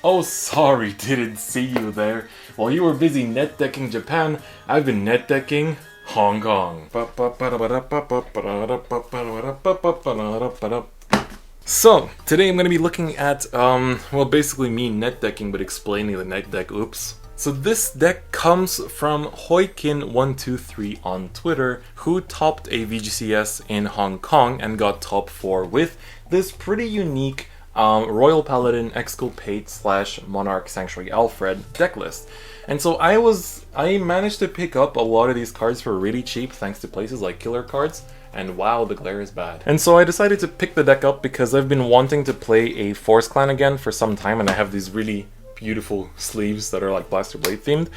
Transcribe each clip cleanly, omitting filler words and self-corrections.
Oh, sorry, didn't see you there. While you were busy net decking Japan, I've been net decking Hong Kong. So, today I'm going to be looking at, well, basically me net decking, but explaining the net deck, oops. So this deck comes from Hoikin123 on Twitter, who topped a VGCS in Hong Kong and got top 4 with this pretty unique Royal Paladin Exculpate / Monarch Sanctuary Alfred deck list. And so I managed to pick up a lot of these cards for really cheap thanks to places like Killer Cards, and wow, the glare is bad. And so I decided to pick the deck up because I've been wanting to play a Force Clan again for some time, and I have these really beautiful sleeves that are like Blaster Blade themed.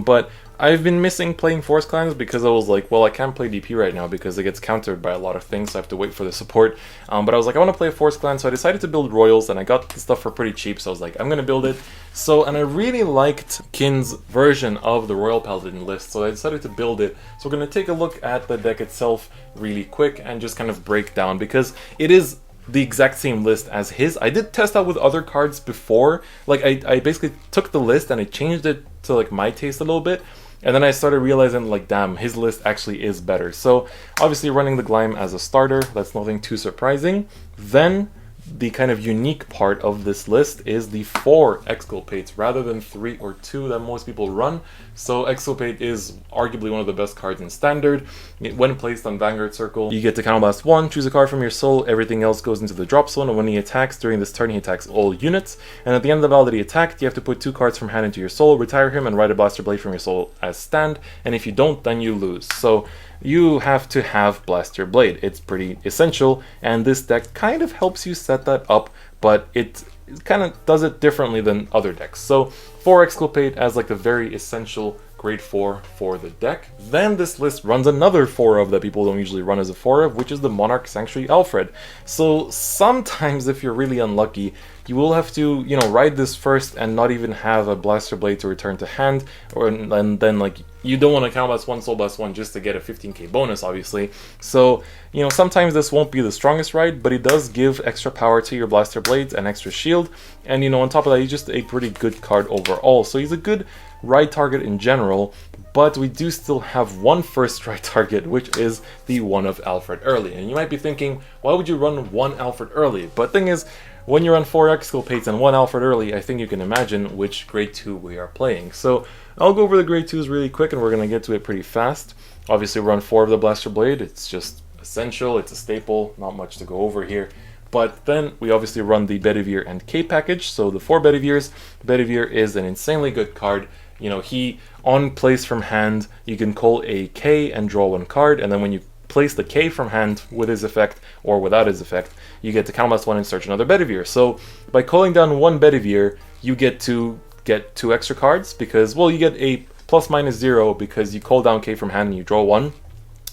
But I've been missing playing Force Clans because I was like, well, I can't play DP right now because it gets countered by a lot of things, so I have to wait for the support. But I was like, I want to play a Force Clan, so I decided to build Royals, and I got the stuff for pretty cheap, so I was like, I'm gonna build it. So, and I really liked Kin's version of the Royal Paladin list, so I decided to build it. So we're gonna take a look at the deck itself really quick and just kind of break down, because it is the exact same list as his. I did test out with other cards before. Like, I basically took the list and I changed it to like my taste a little bit. And then I started realizing, like, damn, his list actually is better. So, obviously running the Gleim as a starter, that's nothing too surprising. Then, the kind of unique part of this list is the 4 Exculpates rather than 3 or 2 that most people run. So Exculpate is arguably one of the best cards in Standard. When placed on Vanguard Circle, you get to Counterblast 1, choose a card from your soul, everything else goes into the drop zone, and when he attacks during this turn, he attacks all units. And at the end of the battle that he attacked, you have to put 2 cards from hand into your soul, retire him, and write a Blaster Blade from your soul as stand, and if you don't, then you lose. So you have to have Blaster Blade. It's pretty essential, and this deck kind of helps you set that up, but it kind of does it differently than other decks. So 4 Exculpate as like the very essential grade 4 for the deck. Then this list runs another 4 of that people don't usually run as a 4 of, which is the Monarch Sanctuary Alfred. So sometimes if you're really unlucky, you will have to, you know, ride this first and not even have a Blaster Blade to return to hand, and then like you don't want to counterblast 1 Soul Blast 1 just to get a 15k bonus, obviously. So, you know, sometimes this won't be the strongest ride, but it does give extra power to your Blaster Blades and extra shield, and you know, on top of that, he's just a pretty good card overall. So he's a good ride target in general, but we do still have one first ride target, which is the one of Alfred Early. And you might be thinking, why would you run 1 Alfred Early? But thing is, when you run 4 Exculpates and 1 Alfred Early, I think you can imagine which grade 2 we are playing. So I'll go over the grade 2s really quick, and we're going to get to it pretty fast. Obviously run 4 of the Blaster Blade, it's just essential, it's a staple, not much to go over here. But then we obviously run the Bedivere and K package. So the 4 Bediveres, Bedivere is an insanely good card. You know, he, on place from hand, you can call a K and draw 1 card, and then when you place the K from hand with his effect or without his effect, you get to counterblast 1 and search another Bedivere. So by calling down 1 Bedivere, you get to get 2 extra cards because, well, you get a ±0 because you call down K from hand and you draw 1.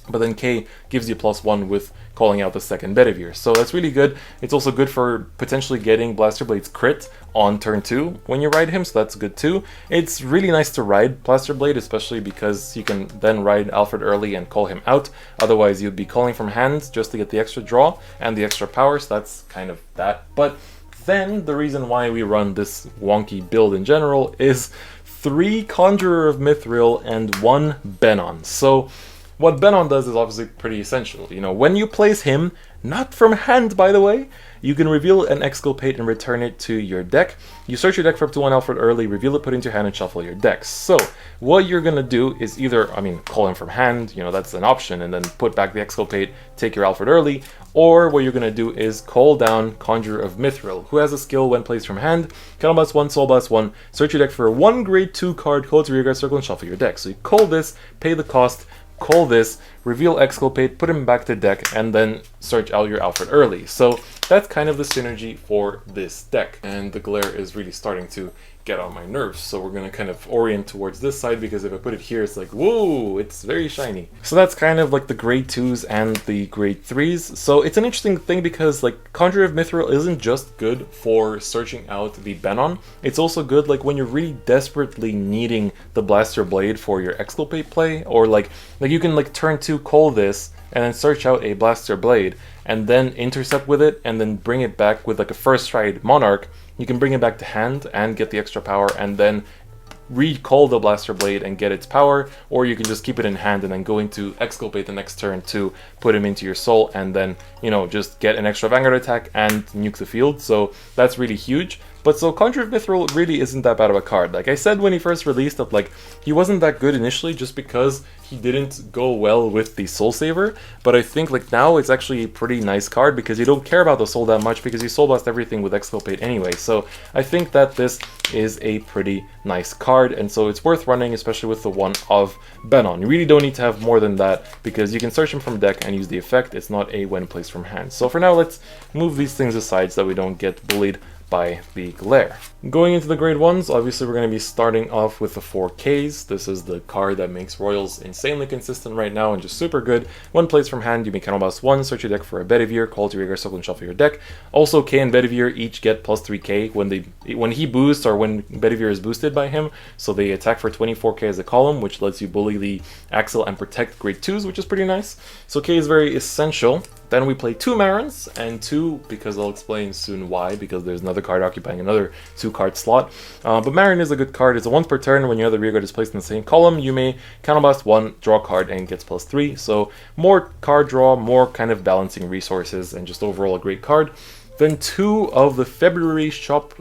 But then K gives you +1 with calling out the second Bedivere. So that's really good. It's also good for potentially getting Blaster Blade's crit on turn 2 when you ride him, so that's good too. It's really nice to ride Blaster Blade, especially because you can then ride Alfred early and call him out. Otherwise, you'd be calling from hand just to get the extra draw and the extra power, so that's kind of that. But then the reason why we run this wonky build in general is 3 Conjurer of Mithril and 1 Benon. So what Benon does is obviously pretty essential. You know, when you place him, not from hand by the way, you can reveal an Exculpate and return it to your deck. You search your deck for up to 1 Alfred early, reveal it, put it into your hand, and shuffle your deck. So what you're gonna do is either, call him from hand, you know, that's an option, and then put back the Exculpate, take your Alfred early, or what you're gonna do is call down Conjurer of Mithril, who has a skill when placed from hand, counterblast 1, soul blast 1, search your deck for 1 grade 2 card, call it to your guard circle, and shuffle your deck. So you call this, pay the cost, call this, reveal Exculpate, put him back to deck, and then search out your Alfred early. So that's kind of the synergy for this deck. And the glare is really starting to get on my nerves, so we're gonna kind of orient towards this side, because if I put it here, it's like, whoa, it's very shiny. So that's kind of like the grade 2s and the grade 3s. So it's an interesting thing because like Conjurer of Mithril isn't just good for searching out the Benon, it's also good like when you're really desperately needing the Blaster Blade for your Exculpate play, or like you can like turn 2 call this, and then search out a Blaster Blade, and then intercept with it, and then bring it back with like a first stride Monarch, you can bring it back to hand and get the extra power, and then recall the Blaster Blade and get its power, or you can just keep it in hand and then go into Exculpate the next turn to put him into your soul, and then, you know, just get an extra Vanguard attack and nuke the field. So that's really huge. But so Conjure of Mithril really isn't that bad of a card. Like I said when he first released that, like, he wasn't that good initially just because he didn't go well with the Soul Saver, but I think like now it's actually a pretty nice card because you don't care about the soul that much because you soul blast everything with Exculpate anyway. So I think that this is a pretty nice card, and so it's worth running, especially with the one of Benon. You really don't need to have more than that because you can search him from deck and use the effect. It's not a when placed from hand. So for now, let's move these things aside so that we don't get bullied by the glare. Going into the grade 1s, obviously we're going to be starting off with the 4Ks. This is the card that makes Royals insanely consistent right now and just super good. When placed from hand, you may counterblast 1, search your deck for a Bedivere, call to your graveyard circle and shuffle your deck. Also, K and Bedivere each get plus 3K when he boosts or when Bedivere is boosted by him, so they attack for 24K as a column, which lets you bully the Axel and protect grade 2s, which is pretty nice. So K is very essential. Then we play 2 Marins, and 2, because I'll explain soon why, because there's another card occupying another 2-card slot. But Marin is a good card. It's a once per turn. When your other rearguard is placed in the same column, you may counterblast 1, draw a card, and it gets plus 3. So more card draw, more kind of balancing resources, and just overall a great card. Then 2 of the February shop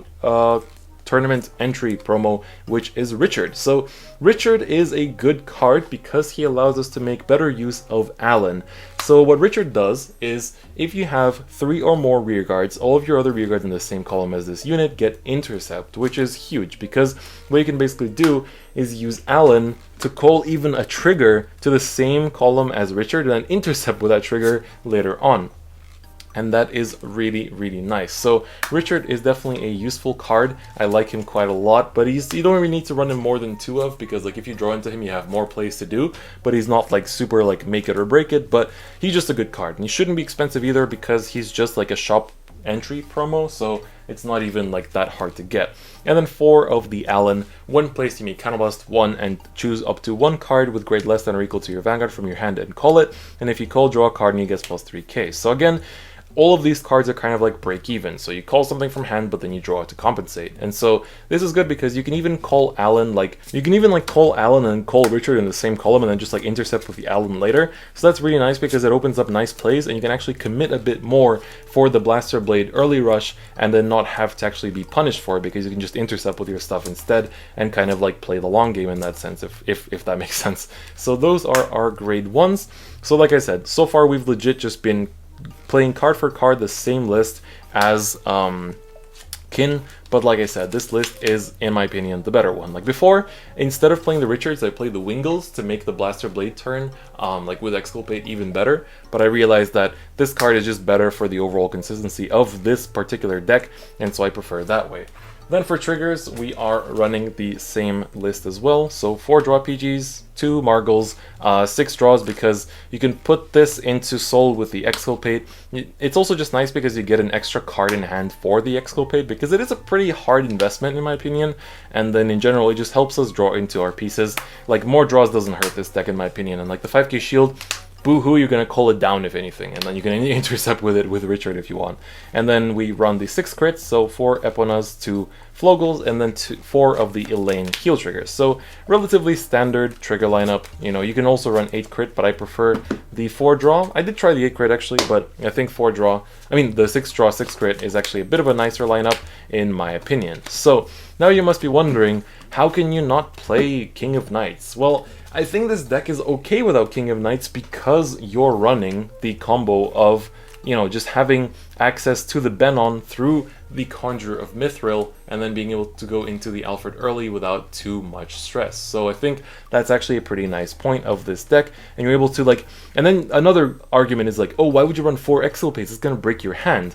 tournament entry promo, which is Richard. So Richard is a good card because he allows us to make better use of Alan. So what Richard does is, if you have 3 or more rearguards, all of your other rearguards in the same column as this unit get intercept, which is huge because what you can basically do is use Alan to call even a trigger to the same column as Richard and then intercept with that trigger later on. And that is really, really nice. So Richard is definitely a useful card. I like him quite a lot, but you don't really need to run him more than 2 of, because like if you draw into him, you have more plays to do, but he's not like super like make it or break it, but he's just a good card. And he shouldn't be expensive either because he's just like a shop entry promo, so it's not even like that hard to get. And then 4 of the Alan. When placed, you may counterblast 1 and choose up to 1 card with grade less than or equal to your Vanguard from your hand and call it. And if you call, draw a card and you get plus 3k. So again, all of these cards are kind of like break even. So you call something from hand, but then you draw it to compensate. And so this is good because you can even call Alan, like you can even like call Alan and call Richard in the same column and then just like intercept with the Alan later. So that's really nice because it opens up nice plays and you can actually commit a bit more for the Blaster Blade early rush and then not have to actually be punished for it because you can just intercept with your stuff instead and kind of like play the long game in that sense, if that makes sense. So those are our grade 1s. So like I said, so far we've legit just been playing card for card the same list as Kin, but like I said, this list is, in my opinion, the better one. Like before, instead of playing the Richards, I played the Wingles to make the Blaster Blade turn, like with Exculpate, even better, but I realized that this card is just better for the overall consistency of this particular deck, and so I prefer it that way. Then for triggers, we are running the same list as well. So 4 draw PGs, 2 Margles, 6 draws because you can put this into Soul with the Exculpate. It's also just nice because you get an extra card in hand for the Exculpate because it is a pretty hard investment in my opinion. And then in general, it just helps us draw into our pieces. Like more draws doesn't hurt this deck in my opinion. And like the 5k shield, boo-hoo, you're gonna call it down if anything, and then you can intercept with it with Richard if you want. And then we run the 6 crits, so 4 Eponas, 2 Flogels, and then 4 of the Elaine heal triggers. So relatively standard trigger lineup. You know, you can also run 8 crit, but I prefer the 4 draw. I did try the 8 crit actually, but I think 4 draw, I mean the 6 draw, 6 crit is actually a bit of a nicer lineup in my opinion. So now you must be wondering, how can you not play King of Knights? Well, I think this deck is okay without King of Knights because you're running the combo of, you know, just having access to the Benon through the Conjure of Mithril and then being able to go into the Alfred early without too much stress. So I think that's actually a pretty nice point of this deck, and you're able to like, and then another argument is like, oh, why would you run 4 Exculpates? It's gonna break your hand.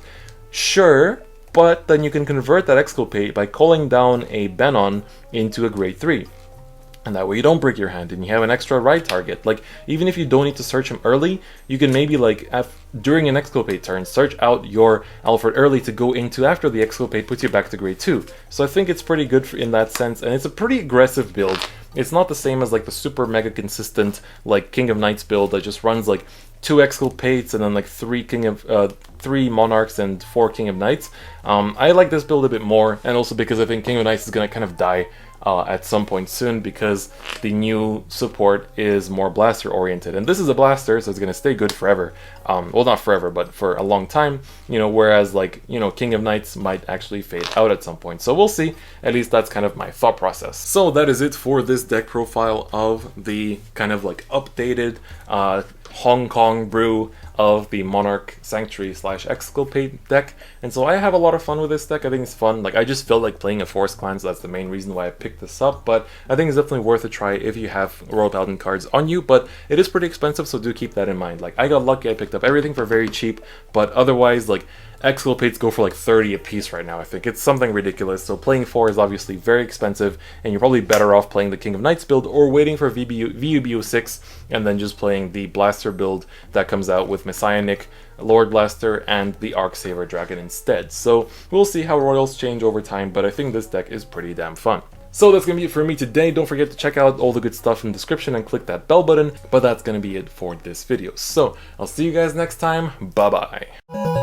Sure, but then you can convert that Exculpate by calling down a Benon into a grade 3. And that way you don't break your hand and you have an extra ride target. Like, even if you don't need to search him early, you can maybe like, during an Exculpate turn, search out your Alfred early to go into after the Exculpate puts you back to grade 2. So I think it's pretty good in that sense, and it's a pretty aggressive build. It's not the same as like the super mega consistent like King of Knights build that just runs like 2 Exculpates and then like 3 Monarchs and 4 King of Knights. I like this build a bit more, and also because I think King of Knights is gonna kind of die at some point soon, because the new support is more blaster oriented, and this is a blaster, so it's gonna stay good forever. Well, not forever, but for a long time, you know, whereas like, you know, King of Knights might actually fade out at some point. So we'll see. At least that's kind of my thought process. So that is it for this deck profile of the kind of like updated Hong Kong brew of the Monarch Sanctuary / Exculpate deck. And so I have a lot of fun with this deck. I think it's fun. Like, I just felt like playing a Forest Clan, so that's the main reason why I picked this up. But I think it's definitely worth a try if you have Royal Paladin cards on you. But it is pretty expensive, so do keep that in mind. Like, I got lucky, I picked up everything for very cheap, but otherwise, like, Exculpates go for like 30 a piece right now. I think it's something ridiculous. So playing 4 is obviously very expensive, and you're probably better off playing the King of Knights build or waiting for VUBO 6 and then just playing the Blaster build that comes out with Messianic, Lord Blaster, and the Arcsaver Dragon instead. So we'll see how Royals change over time, but I think this deck is pretty damn fun. So that's going to be it for me today. Don't forget to check out all the good stuff in the description and click that bell button, but that's going to be it for this video. So I'll see you guys next time. Bye bye.